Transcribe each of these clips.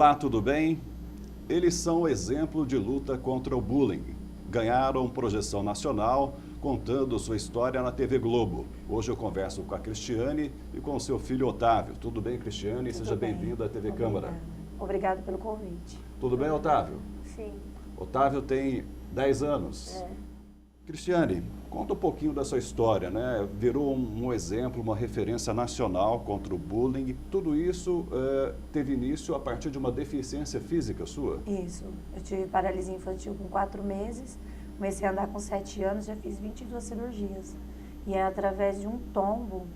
Olá, tudo bem? Eles são exemplo de luta contra o bullying. Ganharam projeção nacional, contando sua história na TV Globo. Hoje eu converso com a Cristiane e com o seu filho Otávio. Tudo bem, Cristiane? Seja bem-vindo à TV Câmara. Obrigada pelo convite. Tudo bem, Otávio? Sim. Otávio tem 10 anos. Cristiane, conta um pouquinho da sua história, né? Virou um exemplo, uma referência nacional contra o bullying. Tudo isso teve início a partir de uma deficiência física sua? Isso. Eu tive paralisia infantil com 4 meses, comecei a andar com 7 anos, já fiz 22 cirurgias. E através de um tombo,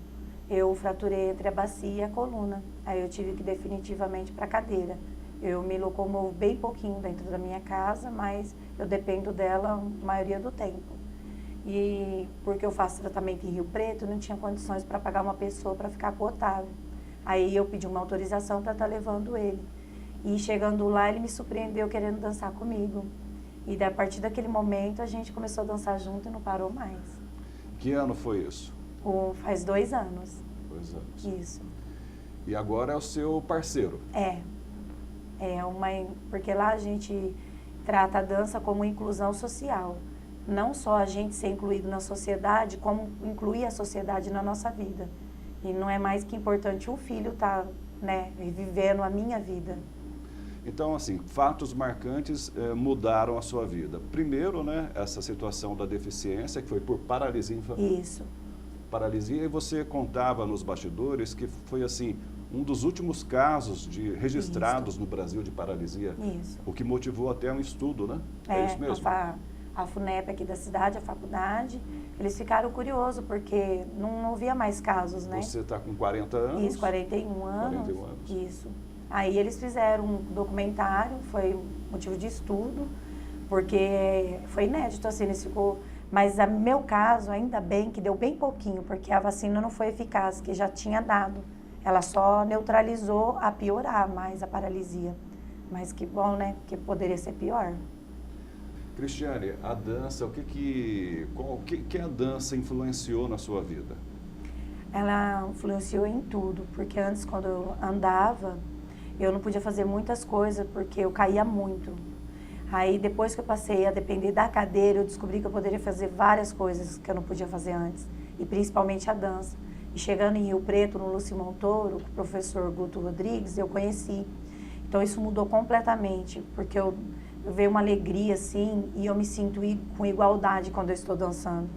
eu fraturei entre a bacia e a coluna. Aí eu tive que ir definitivamente para a cadeira. Eu me locomovo bem pouquinho dentro da minha casa, mas eu dependo dela a maioria do tempo. E porque eu faço tratamento em Rio Preto, não tinha condições para pagar uma pessoa para ficar com o Otávio. Aí eu pedi uma autorização para estar levando ele. E chegando lá, ele me surpreendeu querendo dançar comigo. E a partir daquele momento, a gente começou a dançar junto e não parou mais. Que ano foi isso? Faz 2 anos. 2 anos. Isso. E agora é o seu parceiro? Porque lá a gente trata a dança como inclusão social. Não só a gente ser incluído na sociedade, como incluir a sociedade na nossa vida. E não é mais que importante o filho estar, vivendo a minha vida. Então, assim, fatos marcantes mudaram a sua vida. Primeiro, essa situação da deficiência, que foi por paralisia infantil. Isso. Paralisia, e você contava nos bastidores que foi, assim, um dos últimos casos registrados no Brasil de paralisia. Isso. O que motivou até um estudo, né? É isso mesmo? A FUNEP aqui da cidade, a faculdade, eles ficaram curiosos, porque não havia mais casos, né? Você está com 40 anos? Isso, 41 anos. 41 anos. Isso. Aí eles fizeram um documentário, foi motivo de estudo, porque foi inédito, assim, eles ficou... Mas no meu caso, ainda bem que deu bem pouquinho, porque a vacina não foi eficaz, que já tinha dado. Ela só neutralizou a piorar mais a paralisia. Mas que bom, né? Porque poderia ser pior. Cristiane, a dança, o que a dança influenciou na sua vida? Ela influenciou em tudo, porque antes, quando eu andava, eu não podia fazer muitas coisas, porque eu caía muito. Aí, depois que eu passei a depender da cadeira, eu descobri que eu poderia fazer várias coisas que eu não podia fazer antes, e principalmente a dança. E chegando em Rio Preto, no Lúcio Montoro, com o professor Guto Rodrigues, eu conheci. Então, isso mudou completamente, porque eu vejo uma alegria, assim, e eu me sinto com igualdade quando eu estou dançando.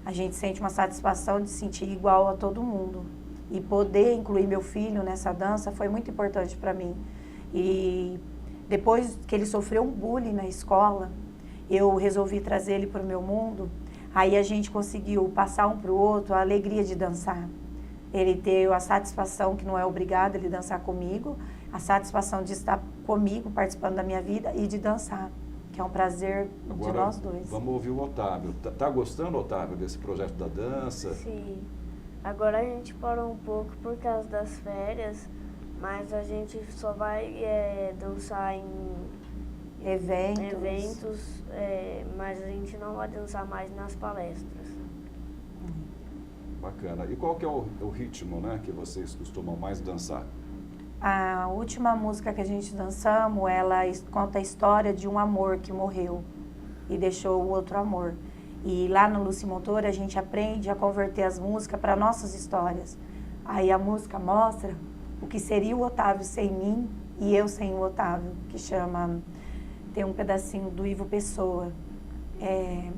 A gente sente uma satisfação de se sentir igual a todo mundo. E poder incluir meu filho nessa dança foi muito importante para mim. E depois que ele sofreu um bullying na escola, eu resolvi trazer ele para o meu mundo. Aí a gente conseguiu passar um para o outro a alegria de dançar. Ele teve a satisfação, que não é obrigado ele dançar comigo, a satisfação de estar comigo, participando da minha vida e de dançar, que é um prazer de nós dois. Vamos ouvir o Otávio. Tá gostando, Otávio, desse projeto da dança? Sim. Agora a gente parou um pouco por causa das férias, mas a gente só vai dançar em eventos, mas a gente não vai dançar mais nas palestras. Bacana. E qual que é o ritmo, que vocês costumam mais dançar? A última música que a gente dançamos, ela conta a história de um amor que morreu e deixou o outro amor. E lá no Lúcio Montoro a gente aprende a converter as músicas para nossas histórias. Aí a música mostra o que seria o Otávio sem mim e eu sem o Otávio, que chama... Tem um pedacinho do Ivo Pessoa.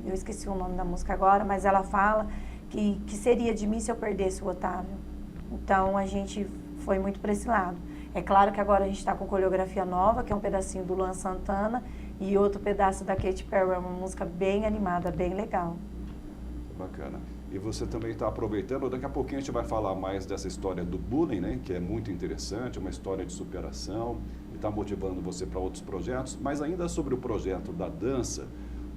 Eu esqueci o nome da música agora, mas ela fala que seria de mim se eu perdesse o Otávio. Então a gente foi muito para esse lado. É claro que agora a gente está com coreografia nova, que é um pedacinho do Luan Santana e outro pedaço da Katy Perry, uma música bem animada, bem legal. Bacana. E você também está aproveitando, daqui a pouquinho a gente vai falar mais dessa história do bullying, que é muito interessante, uma história de superação, e está motivando você para outros projetos, mas ainda sobre o projeto da dança,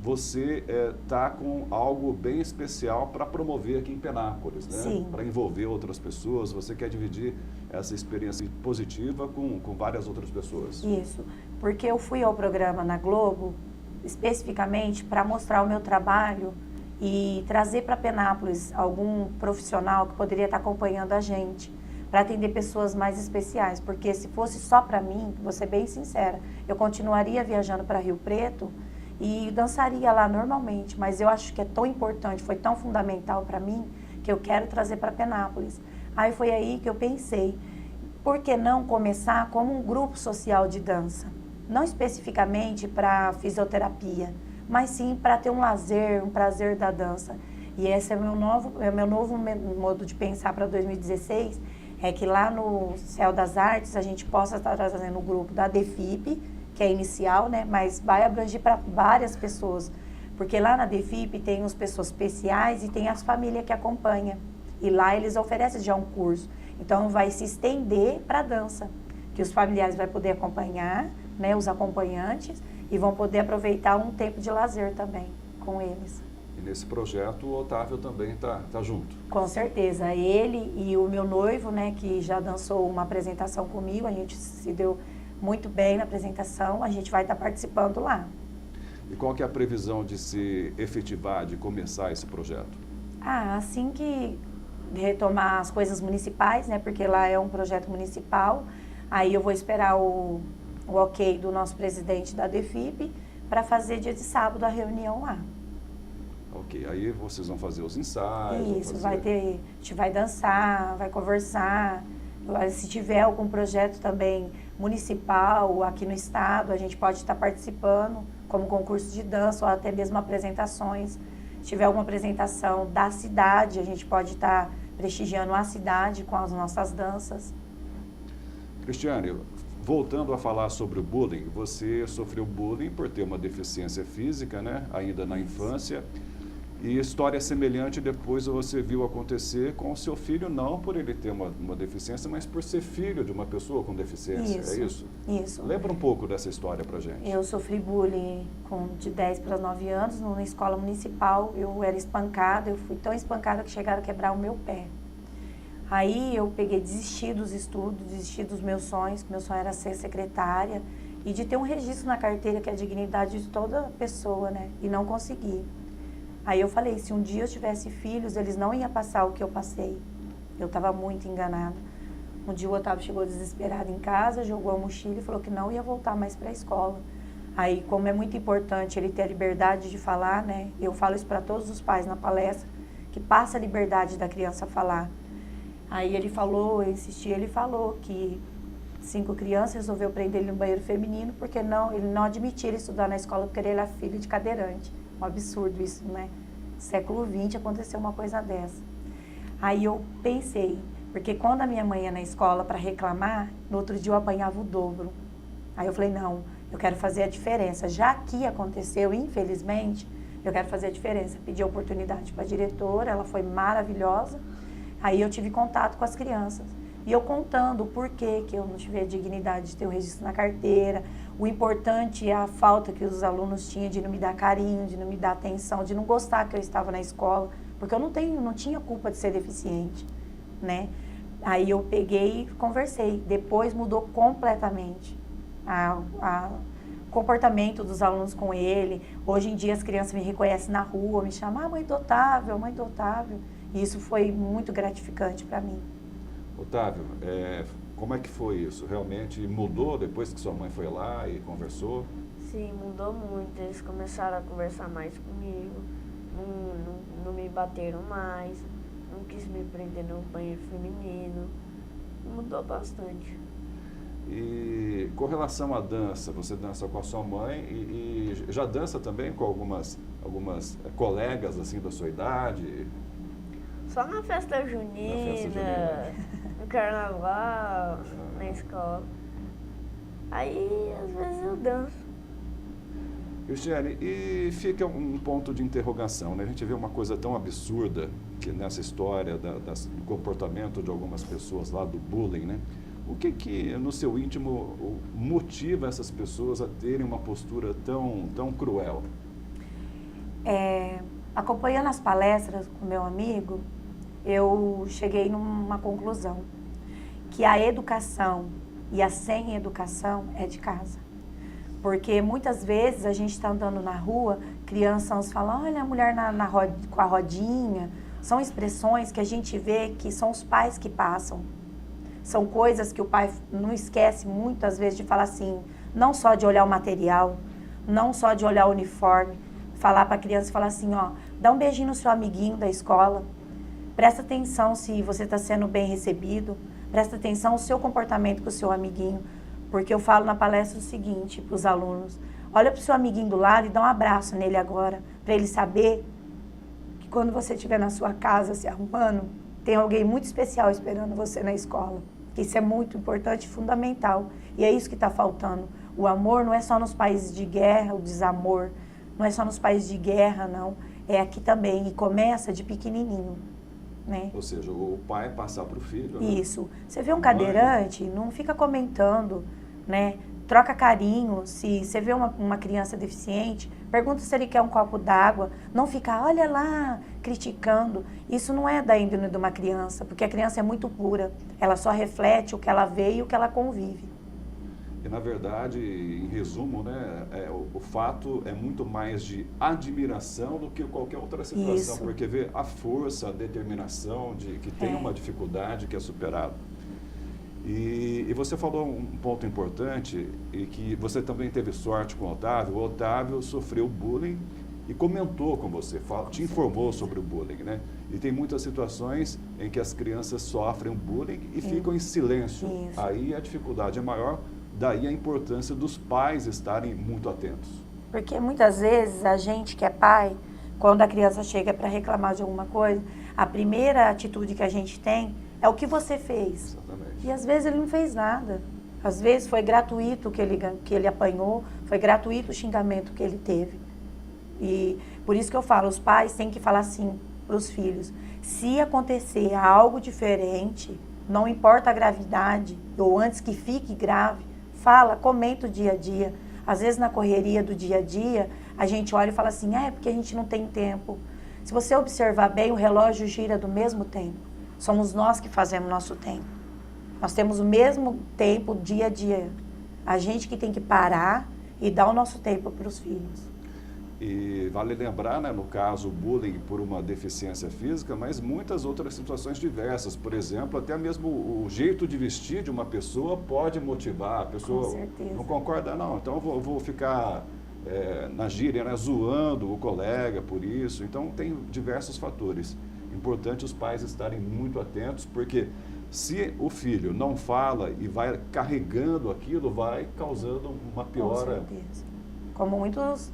você está com algo bem especial para promover aqui em Penápolis, né? Sim. Para envolver outras pessoas, você quer dividir essa experiência positiva com várias outras pessoas. Isso, porque eu fui ao programa na Globo, especificamente para mostrar o meu trabalho e trazer para Penápolis algum profissional que poderia estar acompanhando a gente, para atender pessoas mais especiais, porque se fosse só para mim, vou ser bem sincera, eu continuaria viajando para Rio Preto e dançaria lá normalmente, mas eu acho que é tão importante, foi tão fundamental para mim, que eu quero trazer para Penápolis. Aí foi aí que eu pensei, por que não começar como um grupo social de dança? Não especificamente para fisioterapia, mas sim para ter um lazer, um prazer da dança. E esse é o meu novo modo de pensar para 2016, é que lá no Céu das Artes a gente possa estar trazendo o grupo da DEFIP, que é inicial, né, mas vai abranger para várias pessoas, porque lá na DEFIP tem as pessoas especiais e tem as famílias que acompanham. E lá eles oferecem já um curso. Então vai se estender para a dança, que os familiares vão poder acompanhar, né, os acompanhantes, e vão poder aproveitar um tempo de lazer também com eles. E nesse projeto o Otávio também está junto. Com certeza. Ele e o meu noivo, né, que já dançou uma apresentação comigo, a gente se deu muito bem na apresentação, a gente vai estar participando lá. E qual que é a previsão de se efetivar, de começar esse projeto? Assim que retomar as coisas municipais, né, porque lá é um projeto municipal, aí eu vou esperar o ok do nosso presidente da DEFIP para fazer dia de sábado a reunião lá. Ok, aí vocês vão fazer os ensaios. Isso, vai ter, a gente vai dançar, vai conversar. Se tiver algum projeto também municipal aqui no estado, a gente pode estar participando, como concurso de dança ou até mesmo apresentações. Se tiver alguma apresentação da cidade, a gente pode estar prestigiando a cidade com as nossas danças. Cristiane, voltando a falar sobre o bullying, você sofreu bullying por ter uma deficiência física, né, ainda na infância. E história semelhante depois você viu acontecer com o seu filho, não por ele ter uma deficiência, mas por ser filho de uma pessoa com deficiência, Isso, é isso? Isso. Lembra um pouco dessa história pra gente. Eu sofri bullying de 10 para 9 anos, na escola municipal. Eu era espancada, eu fui tão espancada que chegaram a quebrar o meu pé. Aí eu desisti dos estudos, desisti dos meus sonhos, que meu sonho era ser secretária e de ter um registro na carteira, que é a dignidade de toda pessoa, né? E não consegui. Aí eu falei, se um dia eu tivesse filhos, eles não iam passar o que eu passei. Eu estava muito enganada. Um dia o Otávio chegou desesperado em casa, jogou a mochila e falou que não ia voltar mais para a escola. Aí, como é muito importante ele ter a liberdade de falar, né? Eu falo isso para todos os pais na palestra, que passa a liberdade da criança falar. Aí ele falou, eu insisti, ele falou que 5 crianças resolveu prender ele no banheiro feminino porque ele não admitia ele estudar na escola porque ele era filho de cadeirante. Um absurdo isso, né? Século XX aconteceu uma coisa dessa. Aí eu pensei, porque quando a minha mãe ia na escola para reclamar, no outro dia eu apanhava o dobro. Aí eu falei, não, eu quero fazer a diferença. Já que aconteceu, infelizmente, eu quero fazer a diferença. Pedi a oportunidade para a diretora, ela foi maravilhosa. Aí eu tive contato com as crianças. E eu contando o porquê que eu não tive a dignidade de ter o registro na carteira, o importante é a falta que os alunos tinham de não me dar carinho, de não me dar atenção, de não gostar que eu estava na escola, porque eu não tinha culpa de ser deficiente, né? Aí eu peguei e conversei. Depois mudou completamente o comportamento dos alunos com ele. Hoje em dia as crianças me reconhecem na rua, me chamam, mãe do Otávio, mãe do Otávio. E isso foi muito gratificante para mim. Otávio, como é que foi isso? Realmente mudou depois que sua mãe foi lá e conversou? Sim, mudou muito. Eles começaram a conversar mais comigo, não me bateram mais, não quis me prender no banheiro feminino. Mudou bastante. E com relação à dança, você dança com a sua mãe e já dança também com algumas colegas assim da sua idade? Só na festa junina, no carnaval, na escola. Aí, às vezes, eu danço. Cristiane, e fica um ponto de interrogação, né? A gente vê uma coisa tão absurda que nessa história do comportamento de algumas pessoas lá, do bullying, né? O que no seu íntimo motiva essas pessoas a terem uma postura tão cruel? Acompanhando as palestras com meu amigo, eu cheguei numa conclusão, que a educação e a sem educação é de casa. Porque muitas vezes a gente está andando na rua, crianças falam, olha a mulher com a rodinha, são expressões que a gente vê que são os pais que passam. São coisas que o pai não esquece muitas vezes de falar assim, não só de olhar o material, não só de olhar o uniforme, falar para a criança e falar assim, ó, dá um beijinho no seu amiguinho da escola, presta atenção se você está sendo bem recebido, presta atenção no seu comportamento com o seu amiguinho, porque eu falo na palestra o seguinte para os alunos, olha para o seu amiguinho do lado e dá um abraço nele agora, para ele saber que quando você estiver na sua casa se arrumando, tem alguém muito especial esperando você na escola. Isso é muito importante e fundamental. E é isso que está faltando. O amor não é só nos países de guerra, o desamor. Não é só nos países de guerra, não. É aqui também. E começa de pequenininho. Né? Ou seja, o pai passar para o filho. Né? Isso. Você vê um cadeirante, não fica comentando, né? Troca carinho. Se você vê uma criança deficiente, pergunta se ele quer um copo d'água. Não fica, olha lá, criticando. Isso não é da índole de uma criança, porque a criança é muito pura. Ela só reflete o que ela vê e o que ela convive. E, na verdade, em resumo, né, o fato é muito mais de admiração do que qualquer outra situação. Isso. Porque vê a força, a determinação de que tem uma dificuldade que é superada. E você falou um ponto importante, e que você também teve sorte com o Otávio. O Otávio sofreu bullying e comentou com você, te informou sobre o bullying, né? E tem muitas situações em que as crianças sofrem o bullying e ficam em silêncio. Isso. Aí a dificuldade é maior, daí a importância dos pais estarem muito atentos. Porque muitas vezes a gente que é pai, quando a criança chega para reclamar de alguma coisa, a primeira atitude que a gente tem é o que você fez. Exatamente. E às vezes ele não fez nada. Às vezes foi gratuito que ele apanhou, foi gratuito o xingamento que ele teve. E por isso que eu falo, os pais têm que falar assim para os filhos. Se acontecer algo diferente, não importa a gravidade, ou antes que fique grave, fala, comenta o dia a dia. Às vezes na correria do dia a dia, a gente olha e fala assim, é porque a gente não tem tempo. Se você observar bem, o relógio gira do mesmo tempo. Somos nós que fazemos nosso tempo. Nós temos o mesmo tempo dia a dia. A gente que tem que parar e dar o nosso tempo para os filhos. E vale lembrar, né, no caso, o bullying por uma deficiência física, mas muitas outras situações diversas. Por exemplo, até mesmo o jeito de vestir de uma pessoa pode motivar. A pessoa não concorda, não, então eu vou ficar na gíria, né, zoando o colega por isso. Então tem diversos fatores. Importante os pais estarem muito atentos, porque se o filho não fala e vai carregando aquilo, vai causando uma piora. Com certeza. Como muitos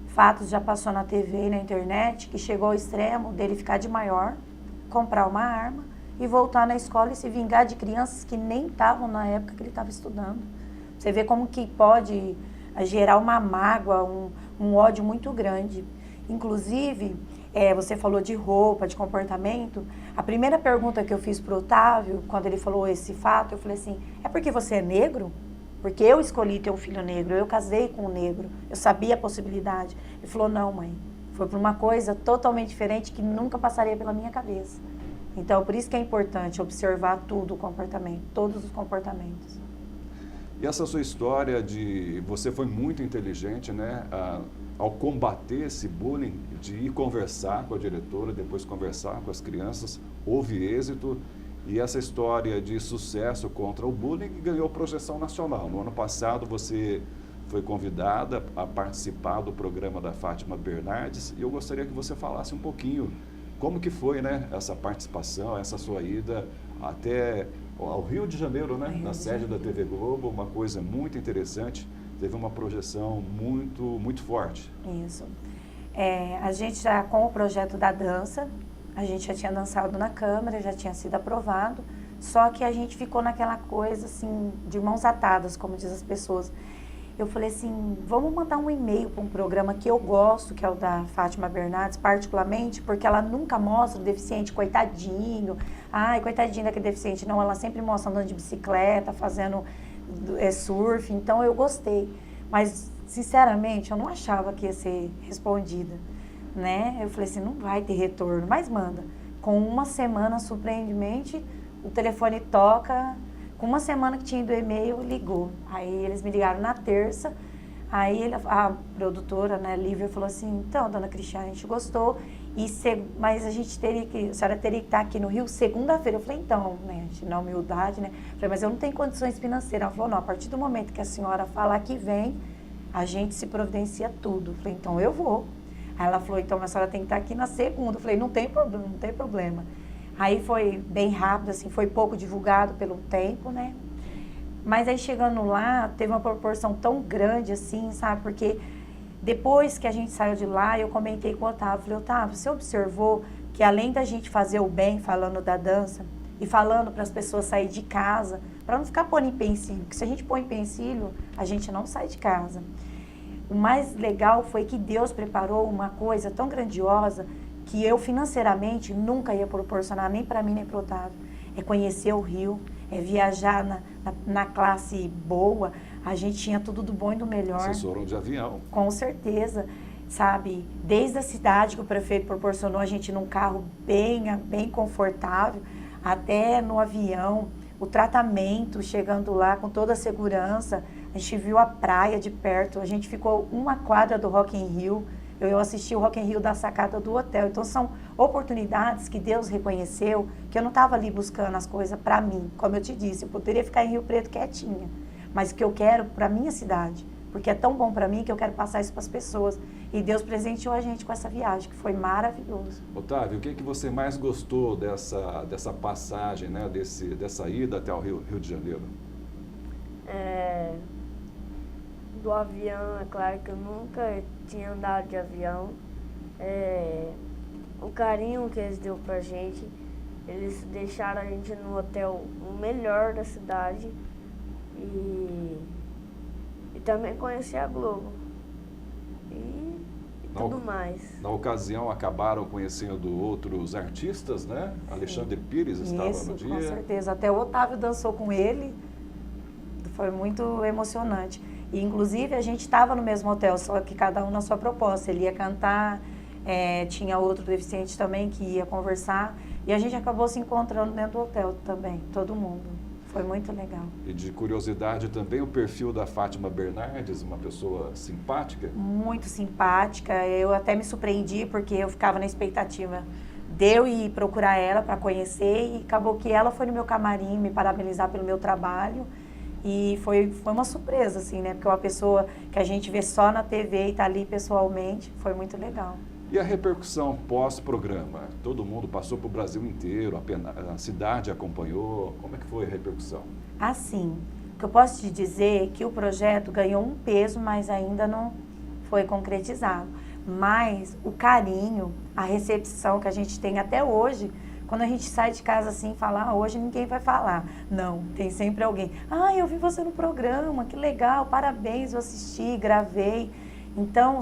fatos já passou na TV e na internet, que chegou ao extremo dele ficar de maior, comprar uma arma e voltar na escola e se vingar de crianças que nem estavam na época que ele estava estudando. Você vê como que pode gerar uma mágoa, um ódio muito grande. Inclusive, você falou de roupa, de comportamento. A primeira pergunta que eu fiz para o Otávio, quando ele falou esse fato, eu falei assim, é porque você é negro? Porque eu escolhi ter um filho negro, eu casei com um negro, eu sabia a possibilidade. Ele falou, não, mãe, foi por uma coisa totalmente diferente que nunca passaria pela minha cabeça. Então, por isso que é importante observar tudo o comportamento, todos os comportamentos. E essa sua história você foi muito inteligente, né, ao combater esse bullying, de ir conversar com a diretora, depois conversar com as crianças, houve êxito. E essa história de sucesso contra o bullying ganhou projeção nacional. No ano passado você foi convidada a participar do programa da Fátima Bernardes e eu gostaria que você falasse um pouquinho como que foi, né, essa participação, essa sua ida até ao Rio de Janeiro, né, na sede da TV Globo, uma coisa muito interessante, teve uma projeção muito, muito forte. Isso. A gente já, com o projeto da dança, a gente já tinha dançado na Câmara, já tinha sido aprovado, só que a gente ficou naquela coisa, assim, de mãos atadas, como diz as pessoas. Eu falei assim, vamos mandar um e-mail para um programa que eu gosto, que é o da Fátima Bernardes, particularmente, porque ela nunca mostra o deficiente, coitadinho, ai, coitadinho daquele deficiente. Não, ela sempre mostra andando de bicicleta, fazendo surf, então eu gostei. Mas, sinceramente, eu não achava que ia ser respondida. Né? Eu falei assim, não vai ter retorno, mas manda. Com uma semana, surpreendentemente, o telefone toca, com uma semana que tinha ido o e-mail, ligou. Aí eles me ligaram na terça, Aí a produtora, né, Lívia, falou assim, então, dona Cristiane, a gente gostou, mas a senhora teria que estar aqui no Rio segunda-feira. Eu falei, então, né, na humildade, né, falei, mas eu não tenho condições financeiras. Ela falou, não, a partir do momento que a senhora falar que vem, a gente se providencia tudo. Eu falei, então eu vou. Aí ela falou, então a senhora tem que estar aqui na segunda. Eu falei, não tem problema, não tem problema. Aí foi bem rápido, assim, foi pouco divulgado pelo tempo, né? Mas aí chegando lá, teve uma proporção tão grande assim, sabe? Porque depois que a gente saiu de lá, eu comentei com o Otávio. Falei, Otávio, você observou que além da gente fazer o bem falando da dança e falando para as pessoas sair de casa, para não ficar pondo empecilho, porque se a gente põe empecilho, a gente não sai de casa. O mais legal foi que Deus preparou uma coisa tão grandiosa que eu financeiramente nunca ia proporcionar nem para mim nem para o Otávio. É conhecer o Rio, é viajar na classe boa. A gente tinha tudo do bom e do melhor. Vocês foram de avião. Com certeza, sabe? Desde a cidade que o prefeito proporcionou a gente num carro bem confortável, até no avião, o tratamento, chegando lá com toda a segurança. A gente viu a praia de perto, a gente ficou uma quadra do Rock in Rio. Eu assisti o Rock in Rio da sacada do hotel. Então, são oportunidades que Deus reconheceu, que eu não estava ali buscando as coisas para mim. Como eu te disse, eu poderia ficar em Rio Preto quietinha, mas o que eu quero para a minha cidade, porque é tão bom para mim que eu quero passar isso para as pessoas. E Deus presenteou a gente com essa viagem, que foi maravilhoso. Otávio, o que você mais gostou dessa passagem, né, dessa ida até o Rio de Janeiro? Do avião, é claro que eu nunca tinha andado de avião. O carinho que eles deu pra gente, eles deixaram a gente no hotel o melhor da cidade e também conheci a Globo e tudo mais. Na ocasião acabaram conhecendo outros artistas, né? Sim. Alexandre Pires estava no dia. Com certeza, até o Otávio dançou com ele, foi muito emocionante. E, inclusive, a gente estava no mesmo hotel, só que cada um na sua proposta. Ele ia cantar, tinha outro deficiente também que ia conversar. E a gente acabou se encontrando dentro do hotel também, todo mundo. Foi muito legal. E de curiosidade também, o perfil da Fátima Bernardes, uma pessoa simpática? Muito simpática. Eu até me surpreendi, porque eu ficava na expectativa de eu ir procurar ela para conhecer. E acabou que ela foi no meu camarim me parabenizar pelo meu trabalho. E foi uma surpresa, assim, né? Porque é uma pessoa que a gente vê só na TV e tá ali pessoalmente, foi muito legal. E a repercussão pós-programa? Todo mundo passou para o Brasil inteiro, a cidade acompanhou. Como é que foi a repercussão? Assim, o que eu posso te dizer é que o projeto ganhou um peso, mas ainda não foi concretizado. Mas o carinho, a recepção que a gente tem até hoje, quando a gente sai de casa assim e fala, hoje ninguém vai falar. Não, tem sempre alguém. Eu vi você no programa, que legal, parabéns, eu assisti, gravei. Então,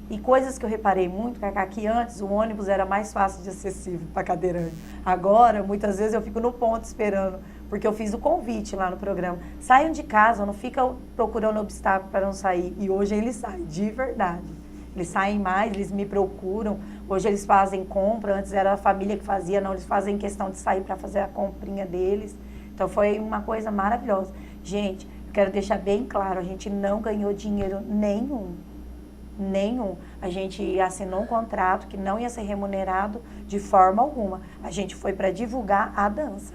e coisas que eu reparei muito, Cacá, que antes o ônibus era mais fácil de acessível para cadeirante. Agora, muitas vezes eu fico no ponto esperando, porque eu fiz o convite lá no programa. Saiam de casa, não ficam procurando obstáculo para não sair. E hoje eles saem, de verdade. Eles saem mais, eles me procuram. Hoje eles fazem compra, antes era a família que fazia, não, eles fazem questão de sair para fazer a comprinha deles. Então foi uma coisa maravilhosa. Gente, eu quero deixar bem claro, a gente não ganhou dinheiro nenhum. A gente assinou um contrato que não ia ser remunerado de forma alguma. A gente foi para divulgar a dança.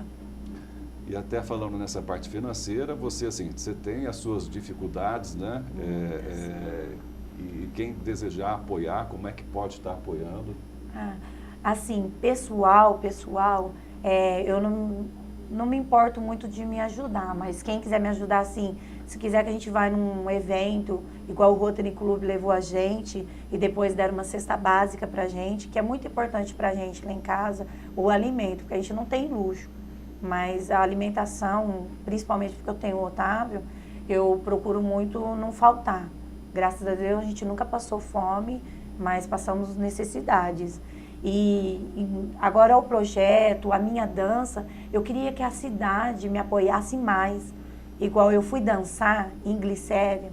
E até falando nessa parte financeira, você tem as suas dificuldades, né? E quem desejar apoiar, como é que pode estar apoiando? Assim, pessoal, eu não me importo muito de me ajudar, mas quem quiser me ajudar, assim, se quiser que a gente vá num evento, igual o Rotary Club levou a gente, e depois deram uma cesta básica pra gente, que é muito importante pra gente lá em casa, o alimento, porque a gente não tem luxo, mas a alimentação, principalmente porque eu tenho o Otávio, eu procuro muito não faltar. Graças a Deus a gente nunca passou fome, mas passamos necessidades. E agora o projeto, a minha dança, eu queria que a cidade me apoiasse mais. Igual eu fui dançar em Glicério,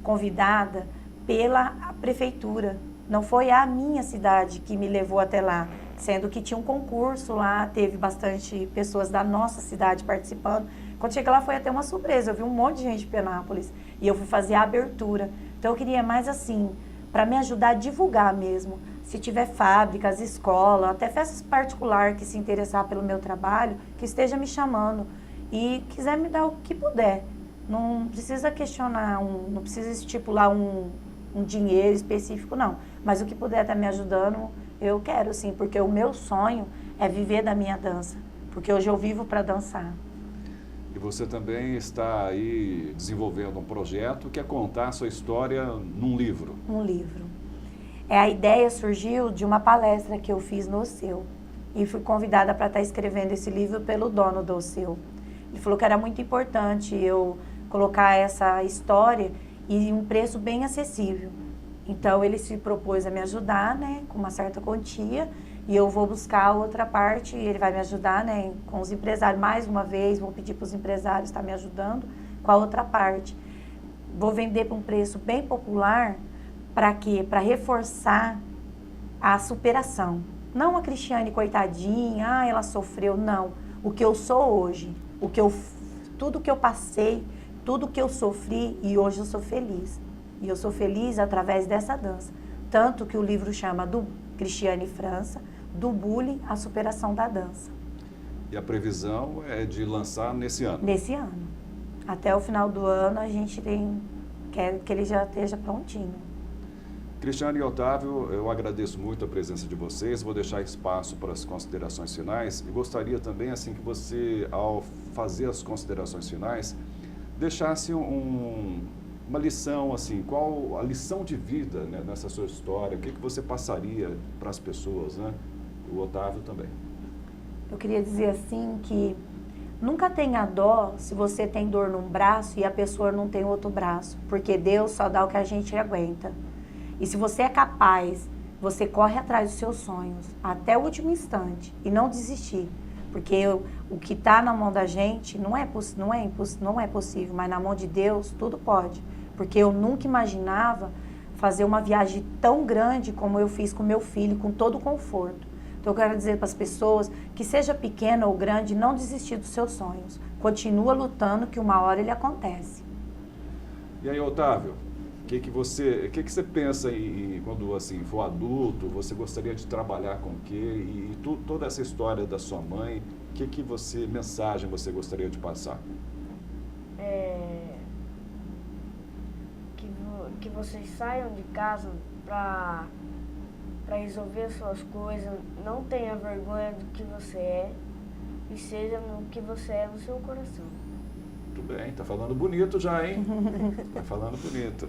convidada pela prefeitura. Não foi a minha cidade que me levou até lá, sendo que tinha um concurso lá, teve bastante pessoas da nossa cidade participando. Quando cheguei lá foi até uma surpresa, eu vi um monte de gente de Penápolis e eu fui fazer a abertura. Então eu queria mais assim, para me ajudar a divulgar mesmo. Se tiver fábricas, escola, até festas particulares que se interessar pelo meu trabalho, que esteja me chamando e quiser me dar o que puder. Não precisa questionar, não precisa estipular um dinheiro específico, não. Mas o que puder estar me ajudando, eu quero sim, porque o meu sonho é viver da minha dança. Porque hoje eu vivo para dançar. E você também está aí desenvolvendo um projeto que é contar a sua história num livro. Um livro. A ideia surgiu de uma palestra que eu fiz no Oceu. E fui convidada para estar escrevendo esse livro pelo dono do Oceu. Ele falou que era muito importante eu colocar essa história e um preço bem acessível. Então ele se propôs a me ajudar, né, com uma certa quantia, e eu vou buscar a outra parte, e ele vai me ajudar, né, com os empresários. Mais uma vez, vou pedir para os empresários estar me ajudando com a outra parte. Vou vender por um preço bem popular, para quê? Para reforçar a superação. Não a Cristiane coitadinha, ela sofreu, não. O que eu sou hoje, tudo que eu passei, tudo que eu sofri, e hoje eu sou feliz. E eu sou feliz através dessa dança. Tanto que o livro chama do Cristiane França, do bullying à superação da dança. E a previsão é de lançar nesse ano? Nesse ano. Até o final do ano a gente quer que ele já esteja prontinho. Cristiane e Otávio, eu agradeço muito a presença de vocês, vou deixar espaço para as considerações finais e gostaria também, assim, que você, ao fazer as considerações finais, deixasse uma lição, assim, qual a lição de vida, né, nessa sua história, o que você passaria para as pessoas, né? O Otávio também. Eu queria dizer assim que nunca tenha dó se você tem dor num braço e a pessoa não tem outro braço, porque Deus só dá o que a gente aguenta. E se você é capaz, você corre atrás dos seus sonhos até o último instante e não desistir. Porque o que está na mão da gente não é possível, mas na mão de Deus tudo pode. Porque eu nunca imaginava fazer uma viagem tão grande como eu fiz com meu filho, com todo o conforto. Então eu quero dizer para as pessoas que seja pequena ou grande, não desistir dos seus sonhos. Continua lutando que uma hora ele acontece. E aí, Otávio? O que você pensa quando assim, for adulto, você gostaria de trabalhar com o quê? E toda essa história da sua mãe, mensagem você gostaria de passar? Que vocês saiam de casa para resolver suas coisas, não tenha vergonha do que você é e seja no que você é no seu coração. Muito bem, tá falando bonito já, hein? Tá falando bonito.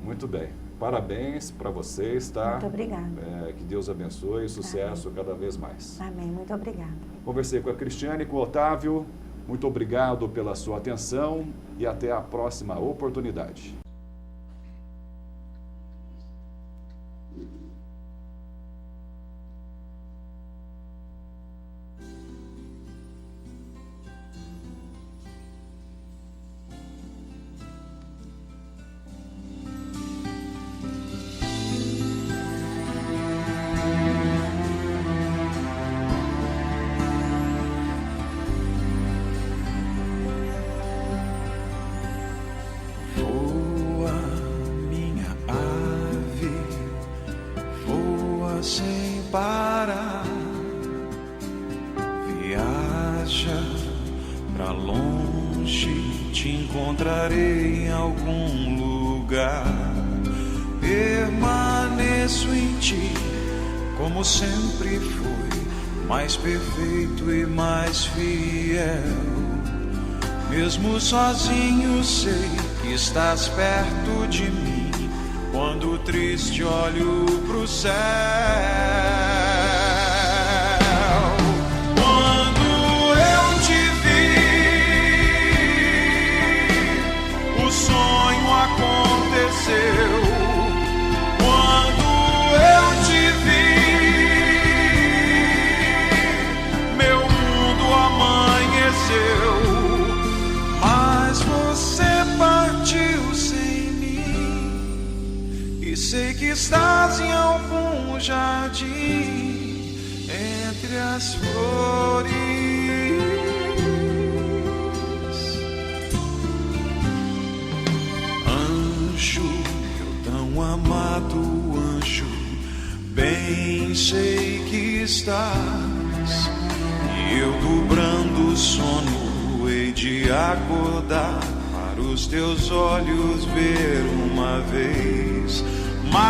Muito bem. Parabéns para vocês, tá? Muito obrigada. Que Deus abençoe e sucesso cada vez mais. Amém. Muito obrigada. Conversei com a Cristiane e com o Otávio. Muito obrigado pela sua atenção e até a próxima oportunidade. Sem parar, viaja pra longe, te encontrarei em algum lugar. Permaneço em ti, como sempre fui, mais perfeito e mais fiel. Mesmo sozinho sei que estás perto de mim. Quando triste olho pro céu, quando eu te vi, o sonho aconteceu. Quando eu te vi, meu mundo amanheceu. Mas você partiu sem mim. E sei que estás em algum jardim entre as flores. Anjo amado anjo, bem sei que estás, e eu dobrando o sono hei de acordar para os teus olhos ver uma vez mais.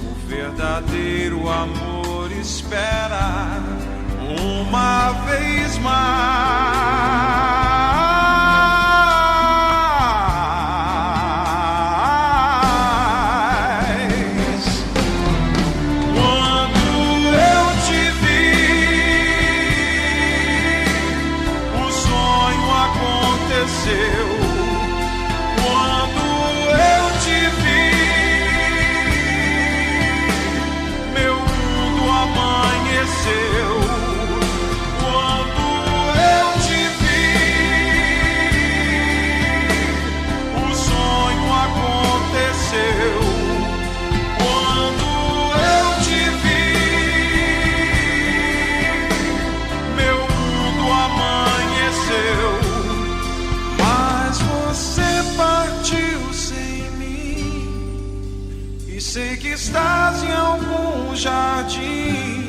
O verdadeiro amor espera uma vez mais. Quando eu te vi, meu mundo amanheceu. Quando eu te vi, o sonho aconteceu. Quando eu te vi, meu mundo amanheceu. Você partiu sem mim, e sei que estás em algum jardim